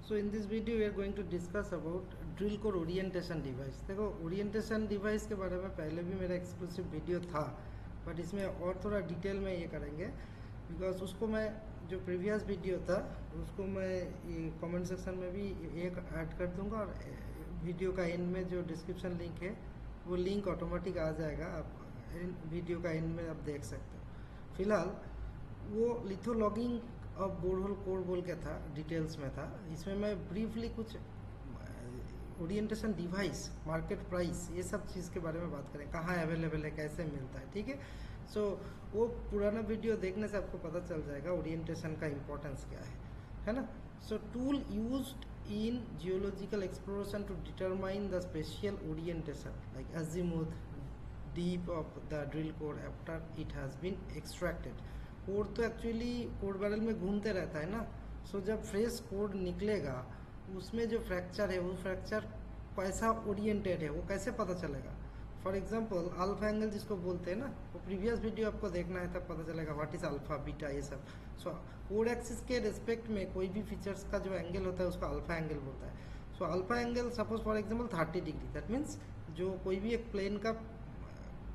So in this video we are going to discuss about drill core orientation device. देखो orientation device के बारे में पहले भी मेरा एक्सक्लूसिव वीडियो था, बट इसमें और थोड़ा डिटेल में ये करेंगे बिकॉज उसको मैं जो प्रीवियस वीडियो था उसको मैं ये कमेंट सेक्शन में भी एक ऐड कर दूंगा और वीडियो का एंड में जो डिस्क्रिप्शन लिंक है वो लिंक ऑटोमेटिक आ जाएगा, आप वीडियो का एंड में आप देख सकते हो। फिलहाल वो लिथोलॉगिंग अब बोरहोल कोर बोल के था, डिटेल्स में था। इसमें मैं ब्रीफली कुछ ओरिएंटेशन डिवाइस, मार्केट प्राइस, ये सब चीज़ के बारे में बात करें, कहाँ अवेलेबल है, कैसे मिलता है, ठीक है। सो वो पुराना वीडियो देखने से आपको पता चल जाएगा ओरिएंटेशन का इम्पोर्टेंस क्या है ना। So tool used in geological exploration to determine the spatial orientation like azimuth deep of the drill core after it has been extracted। Core तो एक्चुअली कोर बैरल में घूमते रहता है ना। सो जब फ्रेश कोर निकलेगा उसमें जो फ्रैक्चर है वो फ्रैक्चर कैसा ओरिएंटेड है वो कैसे पता चलेगा। फॉर एग्जांपल अल्फा एंगल जिसको बोलते हैं ना, वो प्रीवियस वीडियो आपको देखना है तब पता चलेगा व्हाट इज अल्फा बीटा ये सब। सो कोर एक्सिस के रिस्पेक्ट में कोई भी फीचर्स का जो एंगल होता है उसको अल्फा एंगल बोलता है। So alpha angle suppose for example 30 degree, that means जो कोई भी एक प्लेन का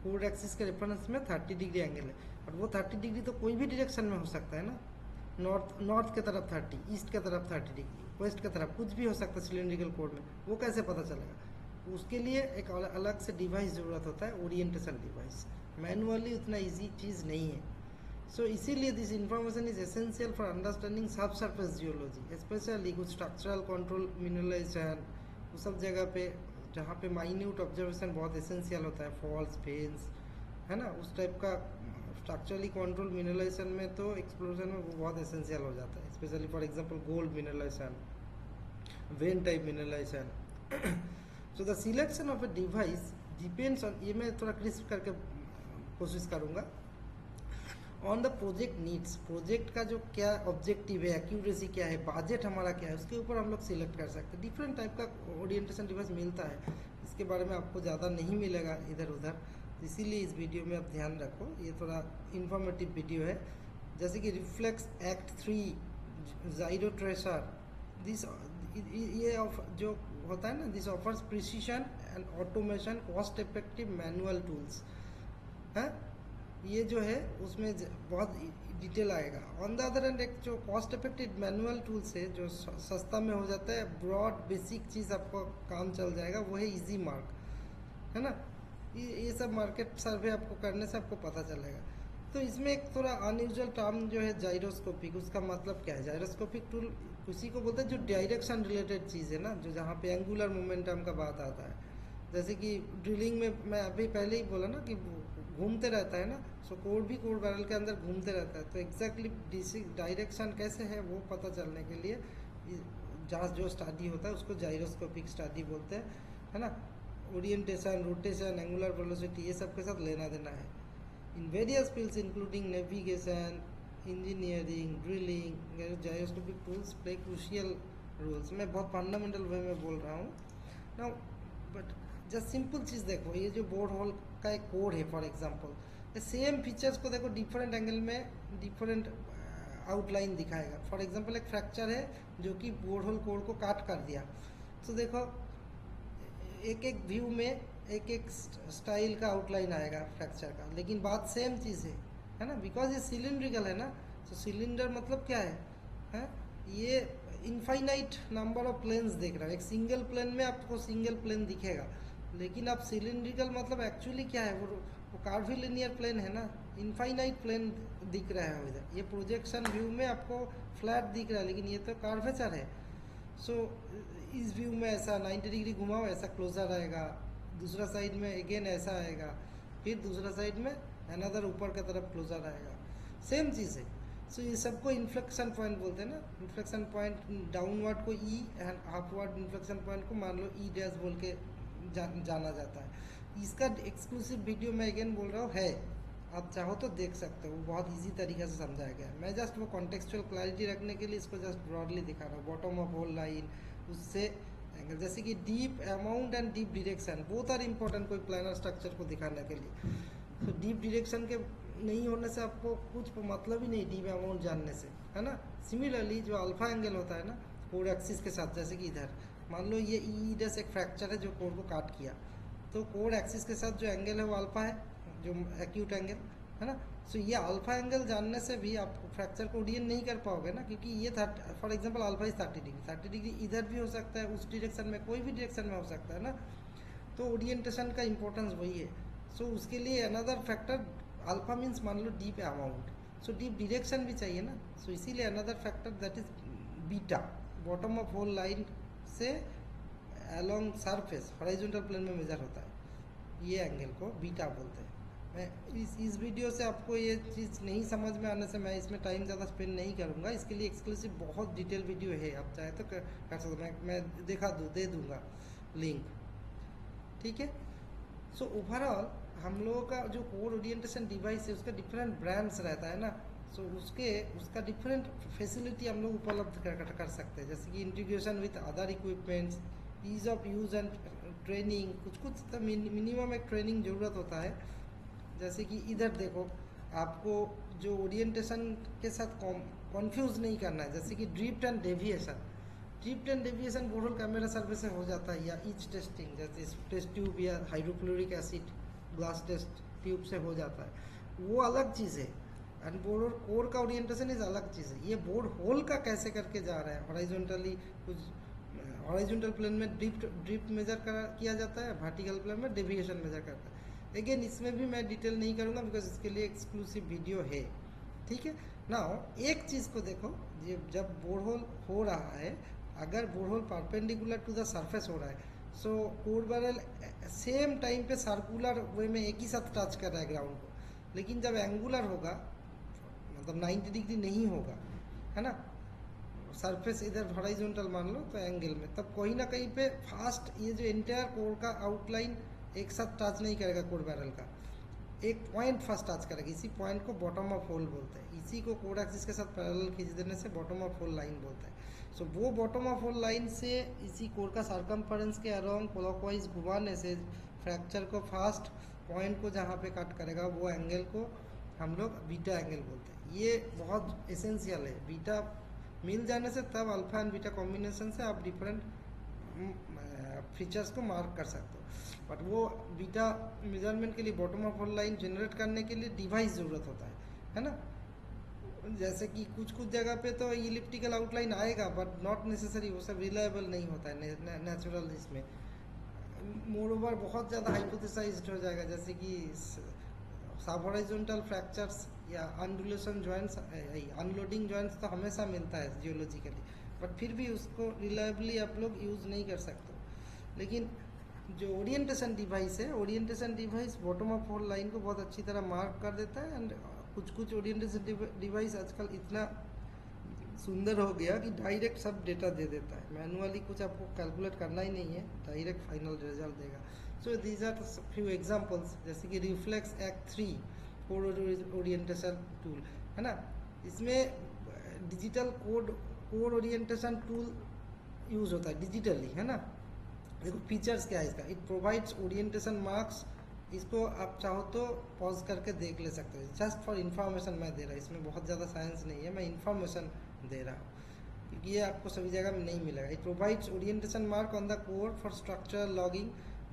कोर एक्सिस के रेफरेंस में 30 डिग्री एंगल है, और वो 30 डिग्री तो कोई भी डायरेक्शन में हो सकता है ना। नॉर्थ के तरफ 30, ईस्ट के तरफ 30 डिग्री, वेस्ट के तरफ कुछ भी हो सकता है सिलिंड्रिकल कोड में। वो कैसे पता चलेगा? उसके लिए एक अलग से डिवाइस ज़रूरत होता है, ओरिएंटेशन डिवाइस। मैनुअली उतना इजी चीज़ नहीं है। सो इसीलिए this information is essential for understanding सब सरफेस जियोलॉजी, स्पेशली कुछ स्ट्रक्चरल कंट्रोल मिनरलाइजेशन, वो सब जगह पे जहाँ पे माइन्यूट ऑब्जर्वेशन बहुत एसेंशियल होता है, फॉल्स वेन्स है ना, उस टाइप का स्ट्रक्चरली कंट्रोल मिनरलाइजेशन में तो एक्सप्लोरेशन में वो बहुत एसेंशियल हो जाता है। Specially for example gold mineralization, vein type mineralization. So the selection of a device depends on, ये मैं थोड़ा क्रिस्प करके कोशिश करूँगा, on the project needs. Project का जो क्या ऑब्जेक्टिव है, एक्यूरेसी क्या है, बजट हमारा क्या है, उसके ऊपर हम लोग सिलेक्ट कर सकते हैं। डिफरेंट टाइप का ओरिएंटेशन डिवाइस मिलता है, इसके बारे में आपको ज़्यादा नहीं मिलेगा इधर उधर, इसीलिए इस वीडियो में आप ध्यान रखो, ये थोड़ा इन्फॉर्मेटिव वीडियो है। जैसे कि रिफ्लेक्स एक्ट 3, जाइरो ट्रेसर, दिस ये जो होता है ना, this offers precision and automation, cost effective manual tools है। ये जो है उसमें बहुत डिटेल आएगा। ऑन द अदर एंड एक जो कॉस्ट इफेक्टिव मैनुअल टूल्स है जो सस्ता में हो जाता है, ब्रॉड बेसिक चीज़ आपको काम चल जाएगा, वो है इजी मार्क, है ना। ये सब मार्केट सर्वे आपको करने से आपको पता चलेगा। तो इसमें एक थोड़ा अनयूजुअल टर्म जो है जाइरोस्कोपिक, उसका मतलब क्या है? जाइरोस्कोपिक टूल किसी को बोलते हैं जो डायरेक्शन रिलेटेड चीज़ है ना, जो जहाँ पे एंगुलर मोमेंटम का बात आता है। जैसे कि ड्रिलिंग में मैं अभी पहले ही बोला ना कि घूमते रहता है ना, सो कोर भी कोर बैरल के अंदर घूमते रहता है, तो एग्जैक्टली डायरेक्शन कैसे है वो पता चलने के लिए जहाँ जो स्टडी होता है उसको जाइरोस्कोपिक स्टडी बोलते हैं, है ना। ओरिएंटेशन, रोटेशन, एंगुलर वेलोसिटी, ये सब के साथ लेना देना है। In various fields including navigation, engineering, drilling, gyroscopic tools play crucial roles. मैं बहुत फंडामेंटल वे में बोल रहा हूँ ना, बट जस्ट सिंपल चीज़ देखो, ये जो बोर होल का एक कोड है फॉर एग्जांपल, ये सेम फीचर्स को देखो डिफरेंट एंगल में डिफरेंट आउटलाइन दिखाएगा। फॉर एग्जांपल एक फ्रैक्चर है जो कि बोर होल कोड को काट कर दिया, तो देखो एक एक व्यू में एक एक स्टाइल का आउटलाइन आएगा फ्रैक्चर का, लेकिन बात सेम चीज़ है ना, बिकॉज ये सिलिंड्रिकल है ना। तो सिलिंडर मतलब क्या है? ये इनफाइनाइट नंबर ऑफ प्लेन्स देख रहा है। एक सिंगल प्लेन में आपको सिंगल प्लेन दिखेगा, लेकिन आप सिलिंड्रिकल मतलब एक्चुअली क्या है, वो कार्विलिनियर प्लेन है ना, इनफाइनाइट प्लेन दिख रहा है उधर। ये प्रोजेक्शन व्यू में आपको फ्लैट दिख रहा है, लेकिन ये तो कार्वेचर है। सो इस व्यू में ऐसा 90 डिग्री घुमाओ ऐसा क्लोजर आएगा, दूसरा साइड में अगेन ऐसा आएगा, फिर दूसरा साइड में अनदर ऊपर की तरफ क्लोजर आएगा, सेम चीज़ है। सो ये सबको इन्फ्लेक्शन पॉइंट बोलते हैं ना। इन्फ्लेक्शन पॉइंट डाउनवर्ड को E and upward inflection point को मान लो ई डैश बोल के जाना जाता है। इसका एक्सक्लूसिव वीडियो मैं अगेन बोल रहा हूँ है, आप चाहो तो देख सकते हो, वो बहुत इजी तरीके से समझाया गया है। मैं जस्ट वो कॉन्टेक्चुअल क्लैरिटी रखने के लिए इसको जस्ट ब्रॉडली दिखा रहा हूँ। बॉटम ऑफ होल लाइन, उससे एंगल, जैसे कि dip amount and dip direction both are important कोई प्लानर स्ट्रक्चर को दिखाने के लिए। तो डीप डायरेक्शन के नहीं होने से आपको कुछ मतलब ही नहीं डीप अमाउंट जानने से, है ना। सिमिलरली जो अल्फा एंगल होता है ना, कोर एक्सिस के साथ, जैसे कि इधर मान लो ये ई डैश एक फ्रैक्चर है जो कोर को काट किया, तो कोर एक्सिस के साथ जो एंगल है वो अल्फा है, जो एक्यूट एंगल है ना। सो ये अल्फा एंगल जानने से भी आप फ्रैक्चर को ओरिएंट नहीं कर पाओगे ना, क्योंकि ये for example alpha is 30 degree, 30 degree इधर भी हो सकता है, उस डायरेक्शन में, कोई भी डायरेक्शन में हो सकता है ना। तो ओरिएंटेशन का इंपॉर्टेंस वही है। सो उसके लिए अनदर फैक्टर, अल्फा मीन्स मान लो dip amount, so dip direction भी चाहिए ना। सो इसीलिए another factor that is beta, bottom of hole line से अलोंग सरफेस हॉरिजॉन्टल प्लेन में मेजर होता है, ये एंगल को बीटा बोलते हैं। मैं इस वीडियो से आपको ये चीज़ नहीं समझ में आने से मैं इसमें टाइम ज़्यादा स्पेंड नहीं करूँगा, इसके लिए एक्सक्लूसिव बहुत डिटेल वीडियो है, आप चाहे तो कर सकते हैं, मैं दे दूँगा लिंक, ठीक है। सो ओवरऑल हम लोगों का जो कोर ओरिएंटेशन डिवाइस है उसका डिफरेंट ब्रांड्स रहता है ना। सो उसका डिफरेंट फैसिलिटी हम लोग उपलब्ध कर सकते हैं, जैसे कि integration with other equipments, ease of use and training, कुछ तो मिनिमम एक ट्रेनिंग ज़रूरत होता है। जैसे कि इधर देखो, आपको जो ओरिएंटेशन के साथ कॉन्फ्यूज़ नहीं करना है, जैसे कि drift and deviation borehole camera survey से हो जाता है, या ईच टेस्टिंग जैसे टेस्ट ट्यूब या hydrochloric acid glass test tube से हो जाता है, वो अलग चीज़ है। एंड बोरहोल कोर का ओरिएंटेशन इज अलग चीज़ है। ये बोर होल का कैसे करके जा रहा है, हॉरिजॉन्टली कुछ हॉरिजॉन्टल प्लेन में ड्रिफ्ट मेजर किया जाता है, वर्टिकल प्लेन में डेविएशन मेजर करता है। अगेन इसमें भी मैं डिटेल नहीं करूँगा बिकॉज इसके लिए एक्सक्लूसिव वीडियो है, ठीक है ना। एक चीज़ को देखो, ये जब बोरहोल हो रहा है, अगर borehole perpendicular to the surface हो रहा है, so core barrel same time पे सर्कुलर वे में एक ही साथ टच कर रहा है ग्राउंड को, लेकिन जब एंगुलर होगा, मतलब 90 डिग्री नहीं होगा, है ना, सरफेस इधर हॉरिजॉन्टल मान लो तो एंगल में, तब कहीं ना कहीं पे फास्ट ये जो एंटायर कोर का आउटलाइन एक साथ टच नहीं करेगा, कोर बैरल का एक पॉइंट फर्स्ट टच करेगा, इसी पॉइंट को बॉटम ऑफ होल बोलते हैं, इसी को कोर एक्सिस के साथ पैरेलल खींच देने से बॉटम ऑफ होल लाइन बोलते हैं। सो वो बॉटम ऑफ होल लाइन से इसी कोर का सर्कमफरेंस के अराउंड क्लॉकवाइज घुमाने से फ्रैक्चर को फास्ट पॉइंट को जहाँ पे कट करेगा वो एंगल को हम लोग बीटा एंगल बोलते हैं। ये बहुत एसेंशियल है, बीटा मिल जाने से तब अल्फा एंड बीटा कॉम्बिनेशन से आप डिफरेंट फीचर्स को मार्क कर सकते हो। बट वो बीटा मेजरमेंट के लिए bottom of hole line generate करने के लिए डिवाइस ज़रूरत होता है ना। जैसे कि कुछ जगह पे तो इलिप्टिकल आउटलाइन आएगा, बट नॉट नेसेसरी, वो सब रिलायबल नहीं होता है नेचुरल इसमें। मोरओवर बहुत ज़्यादा हाइपोथेसाइज्ड हो जाएगा, जैसे कि सब हॉरिजॉन्टल फ्रैक्चर्स या अनडुलेशन जॉइंट्स, अनलोडिंग जॉइंट्स तो हमेशा मिलता है जियोलॉजिकली, बट फिर भी उसको रिलायबली आप लोग यूज़ नहीं कर सकते। लेकिन जो ओरिएंटेशन डिवाइस है, orientation device bottom of hole line को बहुत अच्छी तरह मार्क कर देता है। एंड कुछ ओरिएंटेशन डिवाइस आजकल इतना सुंदर हो गया कि डायरेक्ट सब डेटा दे देता है, मैनुअली कुछ आपको कैलकुलेट करना ही नहीं है, डायरेक्ट फाइनल रिजल्ट देगा। So these are few examples, जैसे कि reflex act 3 core orientation tool है ना, इसमें digital core orientation tool use होता है डिजिटली, है ना। देखो फीचर्स क्या है इसका, इट प्रोवाइड्स ओरिएंटेशन मार्क्स, इसको आप चाहो तो पॉज करके देख ले सकते हो, जस्ट फॉर इन्फॉर्मेशन मैं दे रहा हूँ, इसमें बहुत ज़्यादा साइंस नहीं है, मैं इन्फॉर्मेशन दे रहा हूँ क्योंकि ये आपको सभी जगह में नहीं मिलेगा। It provides orientation mark on the core for structural logging,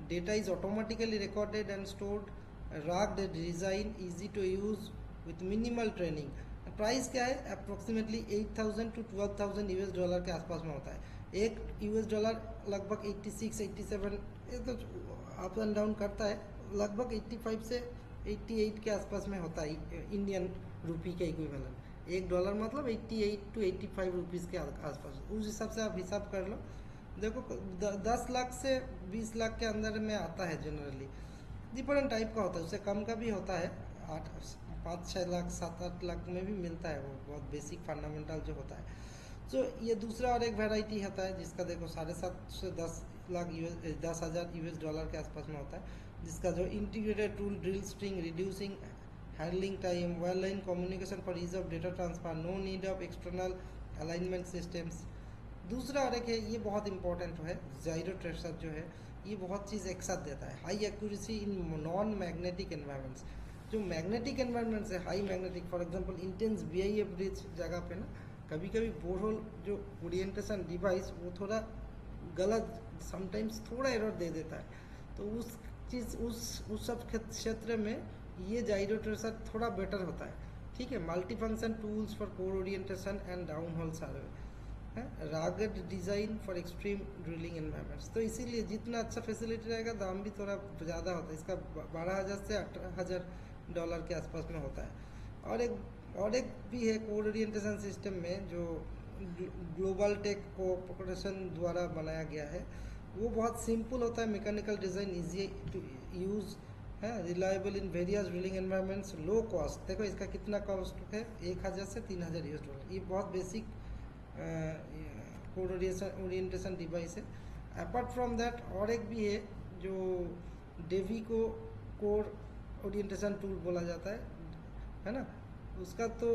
data is automatically recorded and stored, rugged design, easy to use with minimal training. Price क्या है, अप्रोक्सीमेटली 8,000 to 12,000 US डॉलर के आसपास में होता है। एक US डॉलर लगभग 86-87, ये तो अप एंड डाउन करता है, लगभग 85 से 88 के आसपास में होता है इंडियन रुपी के इक्विवेलेंट। $1 मतलब 88 to 85 रुपीज़ के आसपास, उस हिसाब से आप हिसाब कर लो। देखो 10 लाख से 20 लाख के अंदर में आता है जनरली, डिफरेंट टाइप का होता है, उससे कम का भी होता है, 5-6 लाख 7-8 लाख में भी मिलता है, वो बहुत बेसिक फंडामेंटल जो होता है। तो ये दूसरा और एक वैरायटी होता है जिसका देखो 7.5 से 10,000 US डॉलर के आसपास में होता है, जिसका जो integrated tool, drill string, reducing handling time, well line communication for ease of data transfer, no need of external alignment systems. दूसरा और एक है, ये बहुत इंपॉर्टेंट है, जायरो ट्रेसर जो है, ये बहुत चीज़ एक साथ देता है, high accuracy in non magnetic environments. जो मैग्नेटिक एनवायरमेंट्स है high magnetic, for example intense BIF bridge जगह पे ना, कभी कभी बोरहोल जो ओरिएंटेशन डिवाइस वो थोड़ा गलत समटाइम्स थोड़ा एरर दे देता है, तो उस चीज़ उस सब क्षेत्र में ये जाइरो ट्रेसर थोड़ा बेटर होता है। ठीक है, multi function tools for core orientation and down hole survey, rugged design for extreme drilling environments. तो इसीलिए जितना अच्छा फैसिलिटी रहेगा दाम भी थोड़ा ज़्यादा होता है इसका, 12,000 से 18,000 डॉलर के आसपास में होता है। और एक भी है कोर ओरिएंटेशन सिस्टम में जो ग्लोबल टेक कोऑपरेशन द्वारा बनाया गया है, वो बहुत सिंपल होता है, mechanical design easy to use है, reliable in various drilling environments, low cost. देखो इसका कितना कॉस्ट है, 1,000 से 3,000 यूएस डॉलर। ये बहुत बेसिक कोर ओरिएंटेशन डिवाइस है। अपार्ट फ्रॉम दैट और एक भी है जो डेवी को कोर ओरिएंटेशन टूल बोला जाता है ना। उसका तो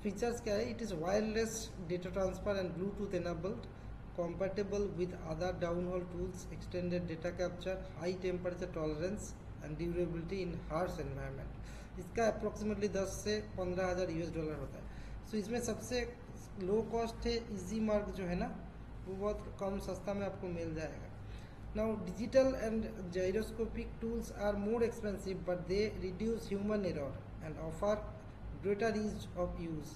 फीचर्स क्या है, it is wireless data transfer and Bluetooth enabled, compatible with other downhole tools, extended data capture, high temperature tolerance and durability in harsh environment। इसका अप्रोक्सीमेटली 10 से 15,000 यूएस डॉलर होता है। सो इसमें सबसे लो कॉस्ट है इजी मार्क जो है ना, वो बहुत कम सस्ता में आपको मिल जाएगा। Now digital and gyroscopic tools are more expensive but they reduce human error and offer greater ease of use.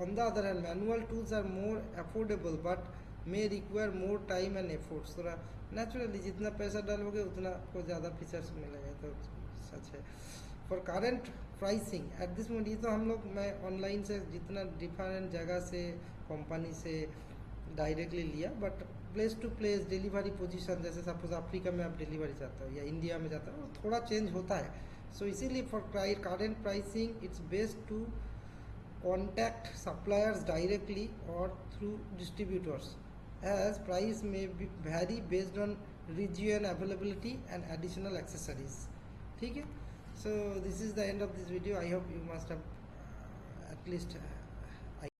On the other hand, manual tools are more affordable but may require more time and effort। थोड़ा naturally जितना पैसा डालोगे उतना आपको ज़्यादा features मिलेगा, तो सच है। For current pricing at this moment, ये तो हम लोग मैं ऑनलाइन से जितना डिफरेंट जगह से कंपनी से डायरेक्टली लिया, but place to place delivery position, जैसे सपोज अफ्रीका में आप डिलीवरी चाहते हो या इंडिया में जाता हो, थोड़ा चेंज होता है। सो इसीलिए for current pricing it's best to contact suppliers directly or through distributors, as price may vary based on region, availability and additional accessories। ठीक है, so this is the end of this video। I hope you must have at least